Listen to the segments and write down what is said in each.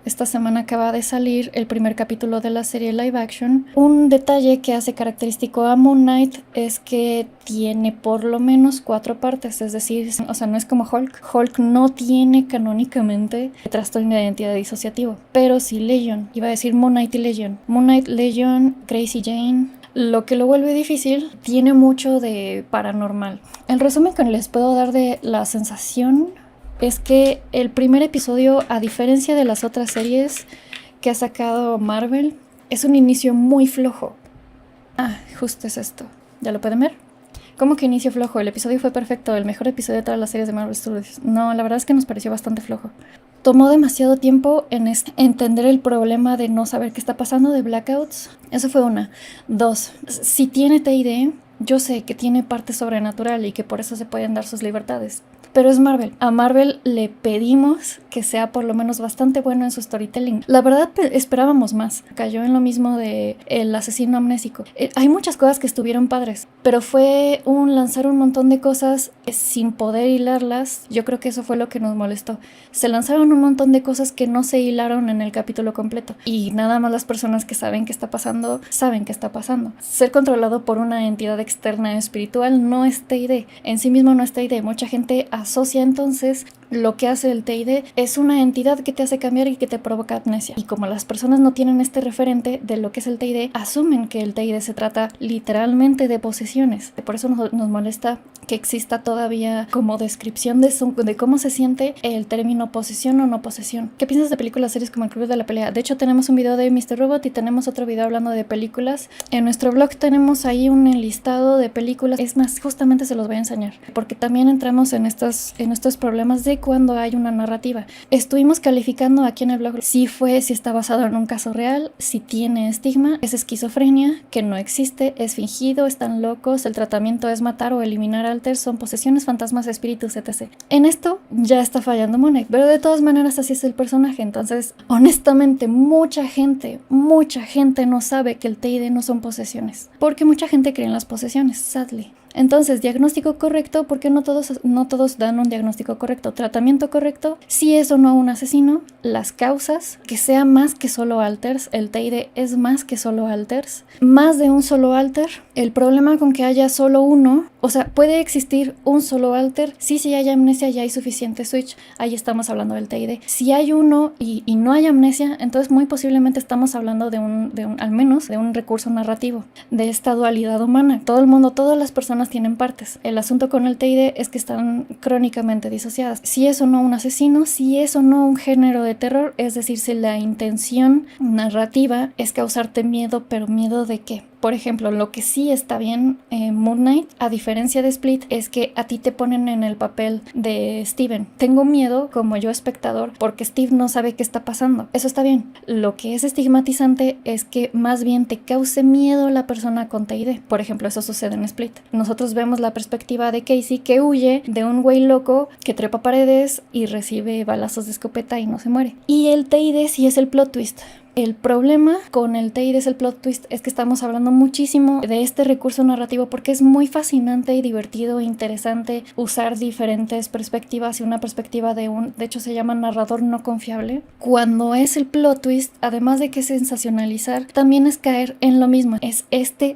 Esta semana acaba de salir el primer capítulo de la serie live action. Un detalle que hace característico a Moon Knight es que tiene por lo menos 4 partes, es decir, o sea, no es como Hulk. Hulk no tiene canónicamente trastorno de identidad disociativo, pero sí Legion. Iba a decir Moon Knight y Legion. Moon Knight, Legion, Crazy Jane. Lo que lo vuelve difícil, tiene mucho de paranormal. El resumen que les puedo dar de la sensación es que el primer episodio, a diferencia de las otras series que ha sacado Marvel, es un inicio muy flojo. Justo es esto. ¿Ya lo pueden ver? ¿Cómo que inicio flojo? El episodio fue perfecto, el mejor episodio de todas las series de Marvel Studios. No, la verdad es que nos pareció bastante flojo. Tomó demasiado tiempo en entender el problema de no saber qué está pasando, de blackouts. Eso fue una. 2. Si tiene TID, yo sé que tiene parte sobrenatural y que por eso se pueden dar sus libertades. Pero es Marvel. A Marvel le pedimos que sea por lo menos bastante bueno en su storytelling. La verdad esperábamos más. Cayó en lo mismo de El asesino amnésico. Hay muchas cosas que estuvieron padres, pero fue lanzar un montón de cosas sin poder hilarlas. Yo creo que eso fue lo que nos molestó. Se lanzaron un montón de cosas que no se hilaron en el capítulo completo. Y nada más las personas que saben qué está pasando, saben qué está pasando. Ser controlado por una entidad externa espiritual no es TID. En sí mismo no es TID. Mucha gente asocia entonces lo que hace el TID es una entidad que te hace cambiar y que te provoca amnesia. Y como las personas no tienen este referente de lo que es el TID, asumen que el TID se trata literalmente de posesiones. Por eso nos molesta que exista todavía como descripción de cómo se siente el término posesión o no posesión. ¿Qué piensas de películas, series como El Club de la Pelea? De hecho, tenemos un video de Mr. Robot y tenemos otro video hablando de películas. En nuestro blog tenemos ahí un listado de películas. Es más, justamente se los voy a enseñar, porque también entramos en estos problemas de cuando hay una narrativa. Estuvimos calificando aquí en el blog si está basado en un caso real, si tiene estigma, es esquizofrenia, que no existe, es fingido, están locos, el tratamiento es matar o eliminar alters, son posesiones, fantasmas, espíritus, etc. En esto ya está fallando Moon Knight, pero de todas maneras así es el personaje. Entonces, honestamente, mucha gente no sabe que el TID no son posesiones, porque mucha gente cree en las posesiones, sadly. Entonces, diagnóstico correcto, porque no todos dan un diagnóstico correcto. Tratamiento correcto, si es o no un asesino. Las causas, que sea más que solo alters. El TID es más que solo alters. Más de un solo alter. El problema con que haya solo uno, o sea, puede existir un solo alter. Si hay amnesia, ya hay suficiente switch. Ahí estamos hablando del TID. Si hay uno y no hay amnesia, entonces muy posiblemente estamos hablando al menos de un recurso narrativo, de esta dualidad humana. Todas las personas tienen partes. El asunto con el TID es que están crónicamente disociadas. Si es o no un asesino, si es o no un género de terror, es decir, si la intención narrativa es causarte miedo, pero ¿miedo de qué? Por ejemplo, lo que sí está bien en Moon Knight, a diferencia de Split, es que a ti te ponen en el papel de Steven. Tengo miedo, como yo espectador, porque Steve no sabe qué está pasando. Eso está bien. Lo que es estigmatizante es que más bien te cause miedo la persona con TID. Por ejemplo, eso sucede en Split. Nosotros vemos la perspectiva de Casey, que huye de un güey loco que trepa paredes y recibe balazos de escopeta y no se muere. Y el TID sí es el plot twist. El problema con el TID es el plot twist, es que estamos hablando muchísimo de este recurso narrativo porque es muy fascinante y divertido e interesante usar diferentes perspectivas y una perspectiva de hecho se llama narrador no confiable. Cuando es el plot twist, además de que es sensacionalizar, también es caer en lo mismo. Es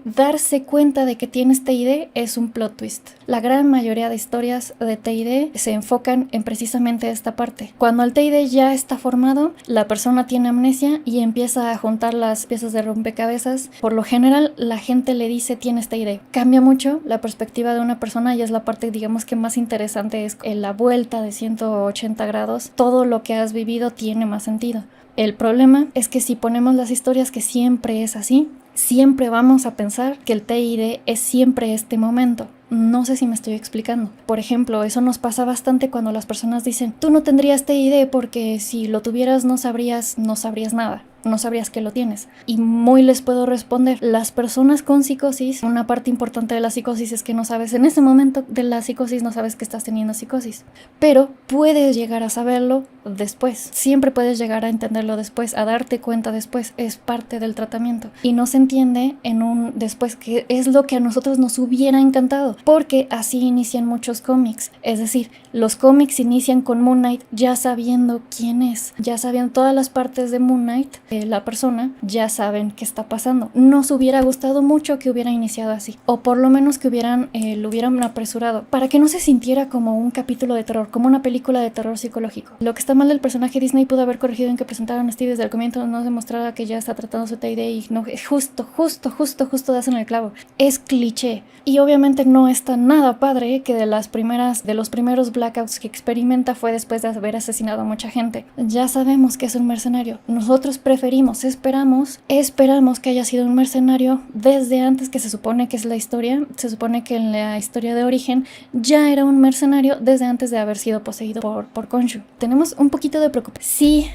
darse cuenta de que tienes TID es un plot twist. La gran mayoría de historias de TID se enfocan en precisamente esta parte. Cuando el TID ya está formado, la persona tiene amnesia y empieza a juntar las piezas de rompecabezas. Por lo general, la gente le dice tienes TID. Cambia mucho la perspectiva de una persona y es la parte, digamos, que más interesante, es la vuelta de 180 grados. Todo lo que has vivido tiene más sentido. El problema es que si ponemos las historias que siempre es así, siempre vamos a pensar que el TID es siempre este momento. No sé si me estoy explicando. Por ejemplo, eso nos pasa bastante cuando las personas dicen tú no tendrías TID porque si lo tuvieras no sabrías nada. no sabrías que lo tienes. Y muy les puedo responder, las personas con psicosis, una parte importante de la psicosis es que no sabes, en ese momento de la psicosis no sabes que estás teniendo psicosis, pero puedes llegar a saberlo después, siempre puedes llegar a entenderlo después, a darte cuenta después, es parte del tratamiento y no se entiende en un después, que es lo que a nosotros nos hubiera encantado, porque así inician muchos cómics, es decir, los cómics inician con Moon Knight ya sabiendo quién es, ya sabiendo todas las partes de Moon Knight, la persona, ya saben qué está pasando. Nos hubiera gustado mucho que hubiera iniciado así, o por lo menos que lo hubieran apresurado, para que no se sintiera como un capítulo de terror, como una película de terror psicológico. Lo que está mal del personaje, Disney pudo haber corregido en que presentaron a Steve desde el comienzo, no demostrara que ya está tratando su TID y no, justo das en el clavo. Es cliché. Y obviamente no está nada padre que de los primeros blackouts que experimenta fue después de haber asesinado a mucha gente. Ya sabemos que es un mercenario. Nosotros esperamos que haya sido un mercenario desde antes, que se supone que es la historia. Se supone que en la historia de origen ya era un mercenario desde antes de haber sido poseído por Khonshu. Tenemos un poquito de preocupación. Si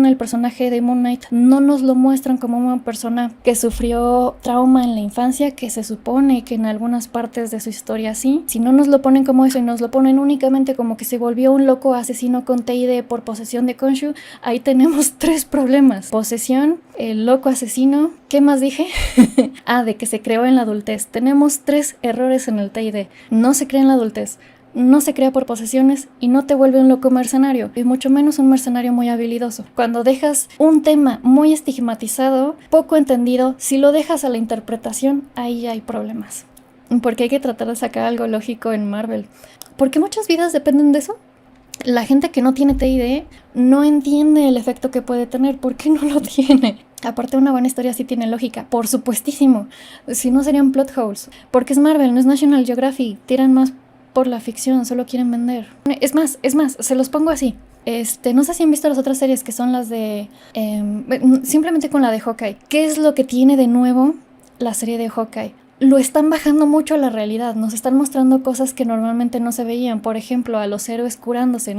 el personaje de Moon Knight, no nos lo muestran como una persona que sufrió trauma en la infancia, que se supone que en algunas partes de su historia sí. Si no nos lo ponen como eso y nos lo ponen únicamente como que se volvió un loco asesino con TID por posesión de Khonshu, ahí tenemos 3 problemas: posesión, el loco asesino, ¿qué más dije? De que se creó en la adultez. Tenemos 3 errores en el TID. No se crea en la adultez, no se crea por posesiones y no te vuelve un loco mercenario, y mucho menos un mercenario muy habilidoso. Cuando dejas un tema muy estigmatizado, poco entendido, si lo dejas a la interpretación, ahí hay problemas. Porque hay que tratar de sacar algo lógico en Marvel. ¿Por qué muchas vidas dependen de eso? La gente que no tiene TID no entiende el efecto que puede tener. ¿Por qué no lo tiene? Aparte, una buena historia sí tiene lógica, por supuestísimo. Si no, serían plot holes. Porque es Marvel, no es National Geographic. Tiran más por la ficción, solo quieren vender. Es más, se los pongo así. No sé si han visto las otras series que son las de... simplemente con la de Hawkeye. ¿Qué es lo que tiene de nuevo la serie de Hawkeye? Lo están bajando mucho a la realidad, nos están mostrando cosas que normalmente no se veían, por ejemplo, a los héroes curándose,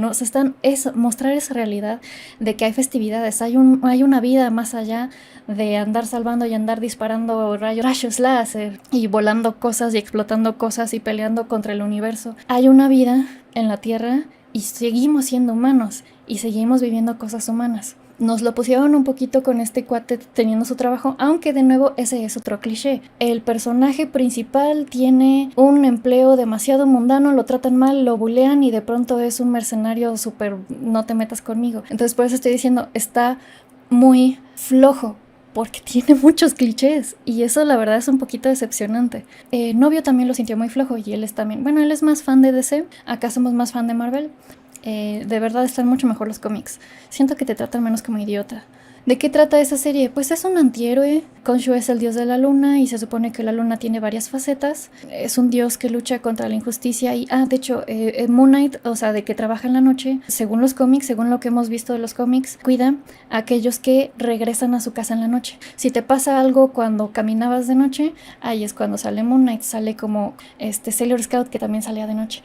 mostrar esa realidad de que hay festividades, hay una vida más allá de andar salvando y andar disparando rayos láser y volando cosas y explotando cosas y peleando contra el universo. Hay una vida en la Tierra y seguimos siendo humanos y seguimos viviendo cosas humanas. Nos lo pusieron un poquito con este cuate teniendo su trabajo, aunque de nuevo ese es otro cliché. El personaje principal tiene un empleo demasiado mundano, lo tratan mal, lo bulean y de pronto es un mercenario súper no te metas conmigo. Entonces por eso estoy diciendo, está muy flojo, porque tiene muchos clichés y eso la verdad es un poquito decepcionante. Novio también lo sintió muy flojo y él es también, bueno, él es más fan de DC, acá somos más fan de Marvel. De verdad están mucho mejor los cómics. Siento que te tratan menos como idiota. ¿De qué trata esa serie? Pues es un antihéroe. Khonshu es el dios de la luna y se supone que la luna tiene varias facetas. Es un dios que lucha contra la injusticia y... de hecho, Moon Knight, o sea, de que trabaja en la noche, según los cómics, según lo que hemos visto de los cómics, cuida a aquellos que regresan a su casa en la noche. Si te pasa algo cuando caminabas de noche, ahí es cuando sale Moon Knight. Sale como Sailor Scout, que también salía de noche.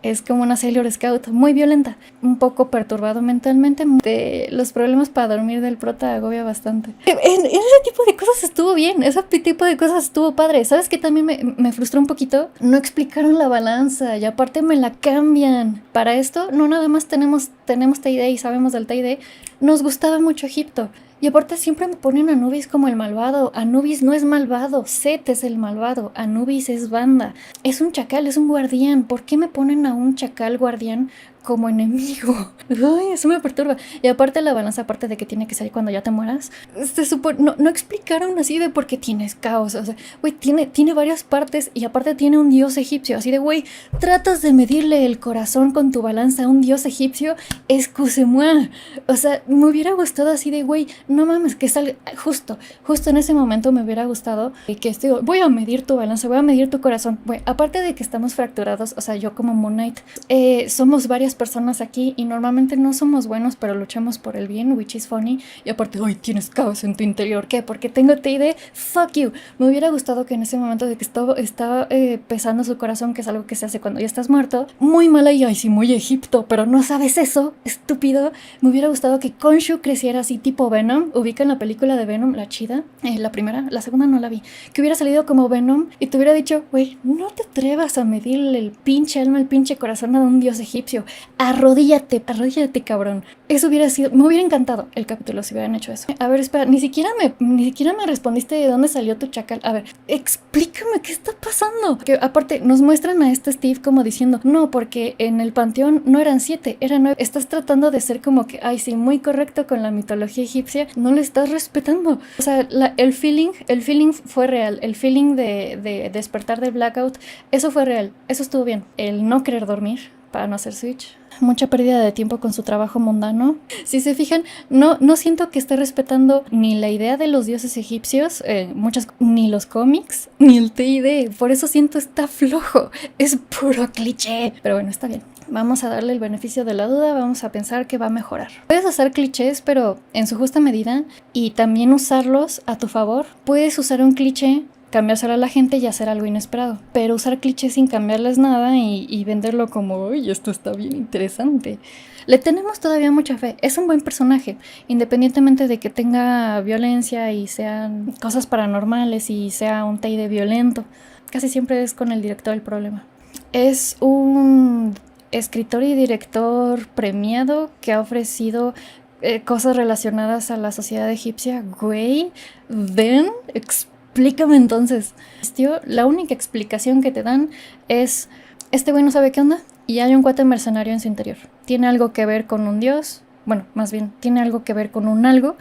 Es como una Sailor Scout muy violenta, un poco perturbado mentalmente. De los problemas para dormir del prota agobia bastante. Ese tipo de cosas estuvo bien, ese tipo de cosas estuvo padre. ¿Sabes qué también me frustró un poquito? No explicaron la balanza y aparte me la cambian. Para esto no nada más tenemos TID y sabemos del TID. Nos gustaba mucho Egipto. Y aparte siempre me ponen a Anubis como el malvado. Anubis no es malvado, Set es el malvado. Anubis es Banda. Es un chacal, es un guardián. ¿Por qué me ponen a un chacal guardián como enemigo? Ay, eso me perturba. Y aparte la balanza, aparte de que tiene que salir cuando ya te mueras, no explicaron así de por qué tienes caos. O sea, güey, tiene varias partes y aparte tiene un dios egipcio. Así de, güey, tratas de medirle el corazón con tu balanza a un dios egipcio. Excusez-moi. O sea, me hubiera gustado así de, güey, no mames, que salga justo en ese momento. Me hubiera gustado que voy a medir tu balanza, voy a medir tu corazón. Güey, aparte de que estamos fracturados, o sea, yo como Moon Knight, somos varias personas aquí y normalmente no somos buenos, pero luchamos por el bien, which is funny. Y aparte, hoy tienes caos en tu interior. ¿Qué? Porque tengo TID. Fuck you. Me hubiera gustado que en ese momento de que estaba pesando su corazón, que es algo que se hace cuando ya estás muerto, muy mala y ay, sí, muy Egipto, pero no sabes eso, estúpido. Me hubiera gustado que Khonshu creciera así tipo Venom. Ubican la película de Venom, la chida, la primera, la segunda no la vi. Que hubiera salido como Venom y te hubiera dicho, güey, no te atrevas a medirle el pinche alma, el pinche corazón a un dios egipcio. Arrodíllate, cabrón. Eso hubiera sido, me hubiera encantado el capítulo si hubieran hecho eso. A ver, espera, ni siquiera me respondiste de dónde salió tu chacal. A ver, explícame qué está pasando. Que aparte nos muestran a este Steve como diciendo, no, porque en el panteón no eran 7, eran 9. Estás tratando de ser como que, ay, sí, muy correcto con la mitología egipcia. No le estás respetando. O sea, el feeling fue real. El feeling de despertar del blackout, eso fue real. Eso estuvo bien. El no querer dormir para no hacer switch. Mucha pérdida de tiempo con su trabajo mundano. Si se fijan, no siento que esté respetando ni la idea de los dioses egipcios, ni los cómics, ni el TID. Por eso siento está flojo. Es puro cliché. Pero bueno, está bien. Vamos a darle el beneficio de la duda, vamos a pensar que va a mejorar. Puedes usar clichés, pero en su justa medida, y también usarlos a tu favor. Puedes usar un cliché, cambiárselo a la gente y hacer algo inesperado. Pero usar clichés sin cambiarles nada y venderlo como, uy, esto está bien interesante. Le tenemos todavía mucha fe. Es un buen personaje, independientemente de que tenga violencia y sean cosas paranormales y sea un TID violento. Casi siempre es con el director el problema. Es un escritor y director premiado que ha ofrecido cosas relacionadas a la sociedad egipcia. Güey, ven, explícame entonces. La única explicación que te dan es, este güey no sabe qué onda y hay un cuate mercenario en su interior. Tiene algo que ver con un dios. Bueno, más bien, tiene algo que ver con un algo.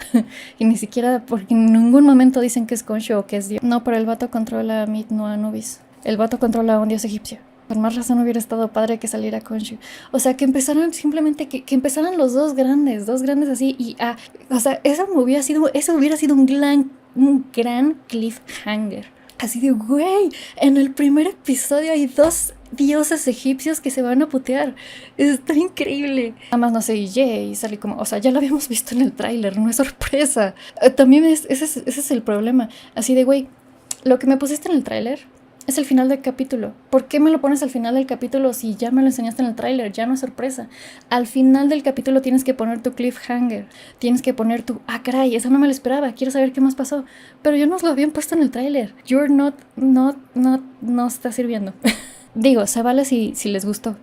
Y ni siquiera, porque en ningún momento dicen que es Khonshu o que es dios. No, pero el vato controla a Mid no Anubis. El vato controla a un dios egipcio. Por más razón hubiera estado padre que saliera Khonshu. O sea, que empezaran simplemente, que empezaran los dos grandes así. Y o sea, eso hubiera sido un gran cliffhanger. Así de, güey, en el primer episodio hay 2 dioses egipcios que se van a putear. Está increíble. Nada más no sé, y salí como, o sea, ya lo habíamos visto en el tráiler, no es sorpresa. También ese es el problema. Así de, güey, lo que me pusiste en el tráiler es el final del capítulo. ¿Por qué me lo pones al final del capítulo si ya me lo enseñaste en el tráiler? Ya no es sorpresa. Al final del capítulo tienes que poner tu cliffhanger. Tienes que poner tu, caray, eso no me lo esperaba. Quiero saber qué más pasó. Pero ya nos lo habían puesto en el tráiler. No está sirviendo. Digo, se vale si les gustó.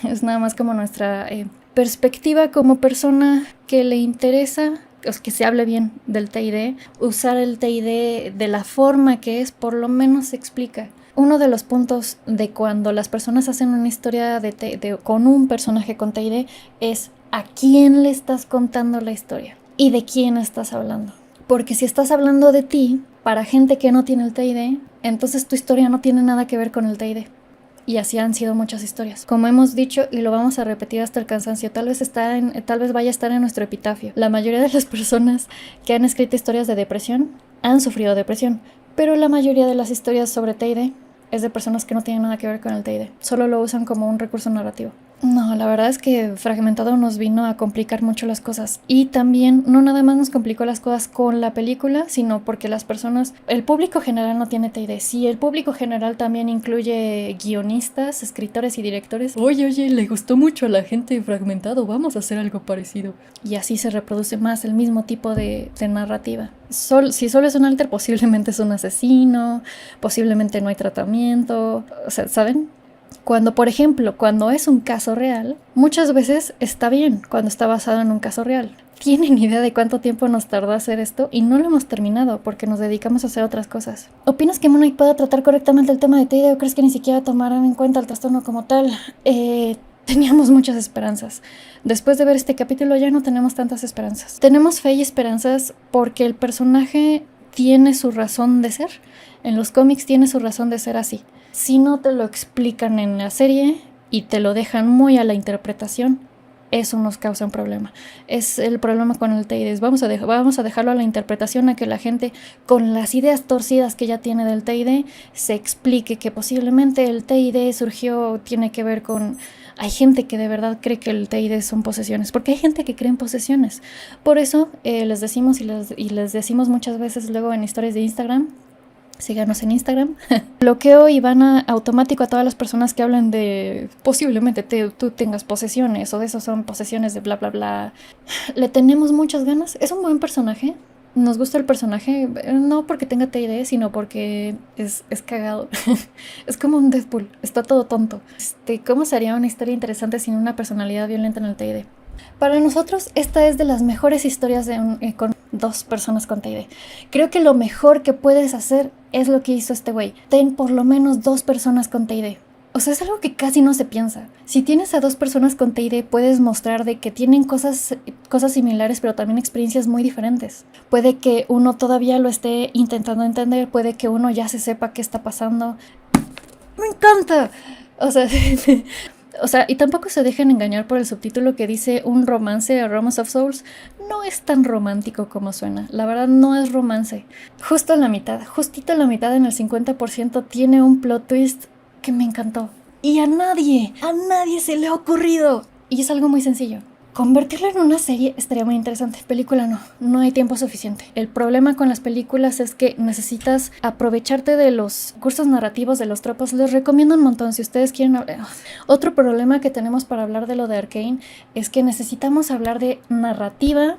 Es nada más como nuestra perspectiva como persona que le interesa, que se hable bien del TID. Usar el TID de la forma que es, por lo menos se explica. Uno de los puntos de cuando las personas hacen una historia con un personaje con TID es a quién le estás contando la historia y de quién estás hablando. Porque si estás hablando de ti para gente que no tiene el TID, entonces tu historia no tiene nada que ver con el TID. Y así han sido muchas historias. Como hemos dicho, y lo vamos a repetir hasta el cansancio, tal vez vaya a estar en nuestro epitafio. La mayoría de las personas que han escrito historias de depresión han sufrido depresión, pero la mayoría de las historias sobre TID es de personas que no tienen nada que ver con el TID. Solo lo usan como un recurso narrativo. No, la verdad es que Fragmentado nos vino a complicar mucho las cosas. Y también no nada más nos complicó las cosas con la película, sino porque las personas, el público general no tiene TID. Sí, el público general también incluye guionistas, escritores y directores. Oye, le gustó mucho a la gente Fragmentado, vamos a hacer algo parecido. Y así se reproduce más el mismo tipo de narrativa. Si solo es un alter, posiblemente es un asesino, posiblemente no hay tratamiento, o sea, ¿saben? Cuando, por ejemplo, cuando es un caso real, muchas veces está bien cuando está basado en un caso real. ¿Tienen idea de cuánto tiempo nos tardó hacer esto? Y no lo hemos terminado porque nos dedicamos a hacer otras cosas. ¿Opinas que Moon Knight pueda tratar correctamente el tema de TID o crees que ni siquiera tomarán en cuenta el trastorno como tal? Teníamos muchas esperanzas. Después de ver este capítulo ya no tenemos tantas esperanzas. Tenemos fe y esperanzas porque el personaje tiene su razón de ser. En los cómics tiene su razón de ser así. Si no te lo explican en la serie y te lo dejan muy a la interpretación, eso nos causa un problema. Es el problema con el TID. Vamos a dejarlo a la interpretación, a que la gente con las ideas torcidas que ya tiene del TID se explique que posiblemente el TID tiene que ver con Hay gente que de verdad cree que el TID son posesiones, porque hay gente que cree en posesiones. Por eso les decimos y les decimos muchas veces luego en historias de Instagram, síganos en Instagram, bloqueo y van a automático a todas las personas que hablan de posiblemente tú tengas posesiones o de eso son posesiones de bla bla bla. Le tenemos muchas ganas, es un buen personaje. Nos gusta el personaje, no porque tenga TID, sino porque es cagado. Es como un Deadpool, está todo tonto. ¿Cómo sería una historia interesante sin una personalidad violenta en el TID? Para nosotros, esta es de las mejores historias con dos personas con TID. Creo que lo mejor que puedes hacer es lo que hizo este güey. Ten por lo menos 2 personas con TID. O sea, es algo que casi no se piensa. Si tienes a 2 personas con TID, puedes mostrar de que tienen cosas similares, pero también experiencias muy diferentes. Puede que uno todavía lo esté intentando entender, puede que uno ya se sepa qué está pasando. ¡Me encanta! O sea, y tampoco se dejen engañar por el subtítulo que dice un romance, a Romance of Souls. No es tan romántico como suena. La verdad no es romance. Justo en la mitad, justito en la mitad, en el 50%, tiene un plot twist que me encantó. Y a nadie se le ha ocurrido. Y es algo muy sencillo. Convertirlo en una serie estaría muy interesante. Película no hay tiempo suficiente. El problema con las películas es que necesitas aprovecharte de los cursos narrativos, de los tropos. Les recomiendo un montón si ustedes quieren hablar. Otro problema que tenemos para hablar de lo de Arcane es que necesitamos hablar de narrativa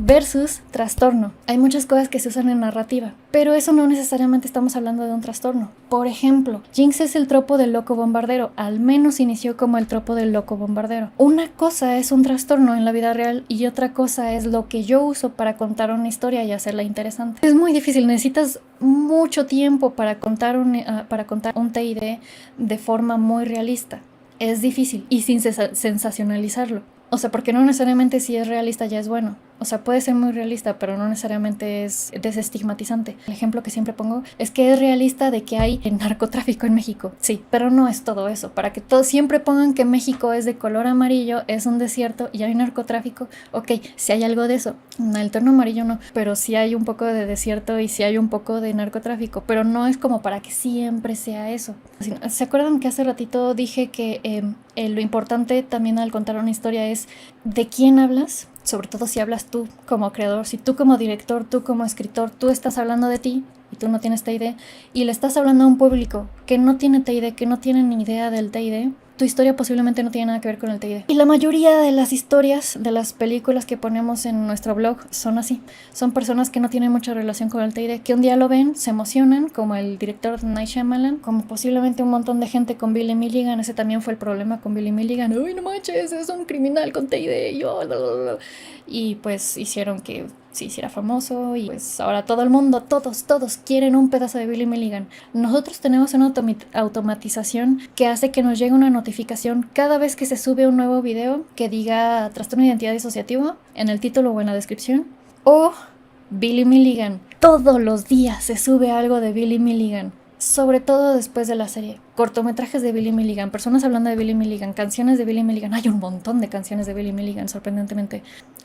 versus trastorno. Hay muchas cosas que se usan en narrativa, pero eso no necesariamente estamos hablando de un trastorno. Por ejemplo, Jinx es el tropo del loco bombardero, al menos inició como el tropo del loco bombardero. Una cosa es un trastorno en la vida real y otra cosa es lo que yo uso para contar una historia y hacerla interesante. Es muy difícil, necesitas mucho tiempo para contar un TID de forma muy realista. Es difícil y sin sensacionalizarlo. O sea, porque no necesariamente si es realista ya es bueno. O sea, puede ser muy realista, pero no necesariamente es desestigmatizante. El ejemplo que siempre pongo es que es realista de que hay narcotráfico en México. Sí, pero no es todo eso. Para que todos siempre pongan que México es de color amarillo, es un desierto y hay narcotráfico. Ok, si hay algo de eso. El tono amarillo no, pero sí hay un poco de desierto y sí hay un poco de narcotráfico. Pero no es como para que siempre sea eso. ¿Se acuerdan que hace ratito dije que lo importante también al contar una historia es de quién hablas? Sobre todo si hablas tú como creador, si tú como director, tú como escritor, tú estás hablando de ti y tú no tienes TID y le estás hablando a un público que no tiene TID, que no tiene ni idea del TID, tu historia posiblemente no tiene nada que ver con el TID. Y la mayoría de las historias, de las películas que ponemos en nuestro blog son así. Son personas que no tienen mucha relación con el TID, que un día lo ven, se emocionan, como el director Night Shyamalan, como posiblemente un montón de gente con Billy Milligan. Ese también fue el problema con Billy Milligan. ¡Uy, no manches! Es un criminal con TID. Y pues hicieron que se hiciera famoso y pues ahora todo el mundo, todos quieren un pedazo de Billy Milligan. Nosotros tenemos una automatización que hace que nos llegue una notificación cada vez que se sube un nuevo video que diga trastorno de identidad disociativo en el título o en la descripción o Billy Milligan. Todos los días se sube algo de Billy Milligan, sobre todo después de la serie. Cortometrajes de Billy Milligan, personas hablando de Billy Milligan, canciones de Billy Milligan. Hay un montón de canciones de Billy Milligan, sorprendentemente.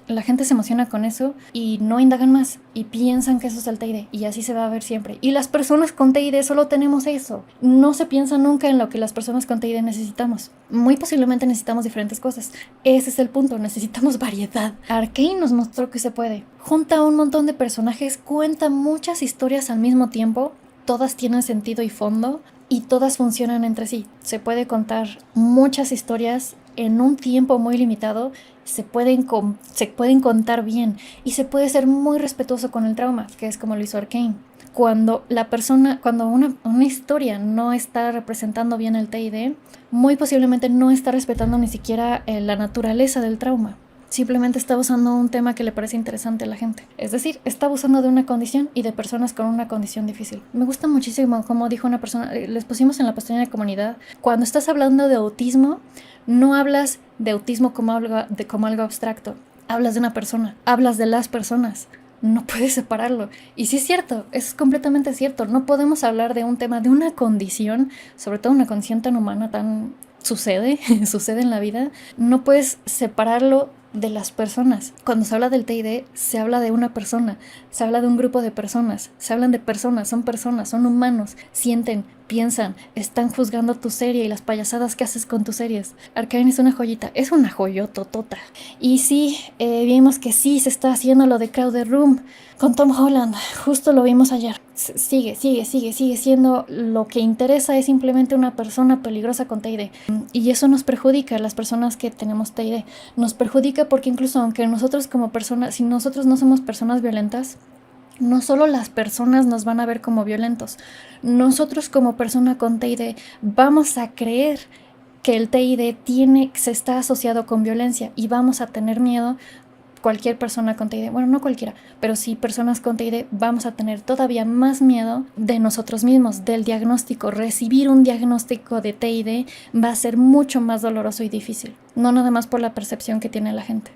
La gente se emociona con eso y no indagan más y piensan que eso es el TID y así se va a ver siempre. Y las personas con TID solo tenemos eso. No se piensa nunca en lo que las personas con TID necesitamos. Muy posiblemente necesitamos diferentes cosas. Ese es el punto, necesitamos variedad. Arcane nos mostró que se puede. Junta un montón de personajes, cuenta muchas historias al mismo tiempo. Todas tienen sentido y fondo y todas funcionan entre sí. Se puede contar muchas historias en un tiempo muy limitado, se pueden contar bien y se puede ser muy respetuoso con el trauma, que es como lo hizo Arcane. Cuando una historia no está representando bien el TID, muy posiblemente no está respetando ni siquiera la naturaleza del trauma. Simplemente está usando un tema que le parece interesante a la gente. Es decir, está abusando de una condición y de personas con una condición difícil. Me gusta muchísimo, como dijo una persona, les pusimos en la pestaña de comunidad, cuando estás hablando de autismo, no hablas de autismo como algo abstracto. Hablas de una persona, hablas de las personas. No puedes separarlo. Y sí es cierto, es completamente cierto. No podemos hablar de un tema, de una condición, sobre todo una condición tan humana, tan sucede en la vida. No puedes separarlo de las personas. Cuando se habla del TID, se habla de una persona, se habla de un grupo de personas, se hablan de personas, son humanos, sienten, piensan, están juzgando tu serie y las payasadas que haces con tus series. Arcane es una joyita, es una joyototota. Y sí, vimos que sí se está haciendo lo de Crowded Room con Tom Holland, justo lo vimos ayer. Sigue siendo lo que interesa, es simplemente una persona peligrosa con TID. Y eso nos perjudica a las personas que tenemos TID. Nos perjudica porque incluso aunque nosotros como personas, si nosotros no somos personas violentas, no solo las personas nos van a ver como violentos, nosotros como persona con TID vamos a creer que el TID se está asociado con violencia y vamos a tener miedo. Cualquier persona con TID, bueno, no cualquiera, pero sí personas con TID, vamos a tener todavía más miedo de nosotros mismos, del diagnóstico. Recibir un diagnóstico de TID va a ser mucho más doloroso y difícil, no nada más por la percepción que tiene la gente.